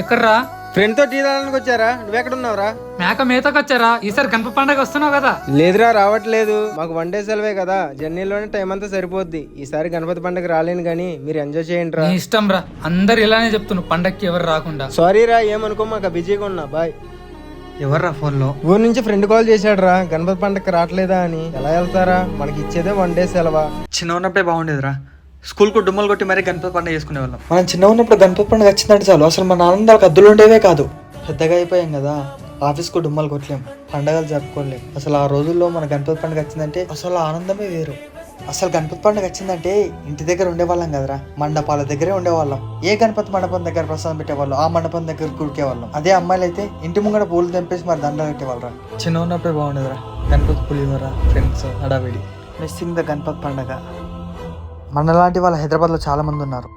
ఎక్కడ్రా? ఫ్రెండ్ తో టీ తాగడానికి వచ్చారా? నువ్వెక్కడున్నావురా? మేక మేతకు వచ్చారా? ఈసారి గణపతి పండగ వస్తున్నావు కదా? లేదురా, రావట్లేదు. మాకు 1 డే సెలవే కదా, జర్నీలోనే టైం అంతా సరిపోద్ది. ఈసారి గణపతి పండగ రాలేను గానీ మీరు ఎంజాయ్ చేయండి రా. నీ ఇష్టం రా, అందరు ఇలానే చెప్తున్నారు పండక్కి ఎవరు రాకుండా. సారీ రా, ఏమనుకో, మాకు బిజీగా ఉన్నా. బాయ్. ఎవర్రా ఫోన్లో? ఊరి నుంచి ఫ్రెండ్ కాల్ చేశాడు రా, గణపతి పండగకి రావట్లేదా అని. ఎలా వెళ్తారా, మనకి ఇచ్చేదే 1 డే సెలవా. చిన్న ఉన్నప్పుడే బాగుండేదిరా, స్కూల్కు డుమ్మలు కొట్టి మరీ గణపతి పండుగ చేసుకునే వాళ్ళం. మనం చిన్న ఉన్నప్పుడు గణపతి పండుగ వచ్చిందంటే చాలు, అసలు మన ఆనందాలకు అద్దులు ఉండేవే కాదు. పెద్దగా అయిపోయాం కదా, ఆఫీస్కు డుమ్మలు కొట్టలేం, పండగలు జరుపుకోలేం. అసలు ఆ రోజుల్లో మన గణపతి పండుగ వచ్చిందంటే అసలు ఆనందమే వేరు. అసలు గణపతి పండుగ వచ్చిందంటే ఇంటి దగ్గర ఉండేవాళ్ళం కదరా, మండపాల దగ్గరే ఉండేవాళ్ళం. ఏ గణపతి మండపం దగ్గర ప్రసాదం పెట్టేవాళ్ళం, ఆ మండపం దగ్గర కురికేవాళ్ళం. అదే అమ్మాయిలు అయితే ఇంటి ముంగడ పూలు తెంపేసి మరి దండలు పెట్టేవాళ్ళరా. చిన్న ఉన్నప్పుడే బాగుండేదిరా, గణపతి పులిహోర, ఫ్రెండ్స్, హడావిడి. మిస్సింగ్ ద గణపతి పండుగ. మనలాంటి వాళ్ళు హైదరాబాద్లో చాలా మంది ఉన్నారు.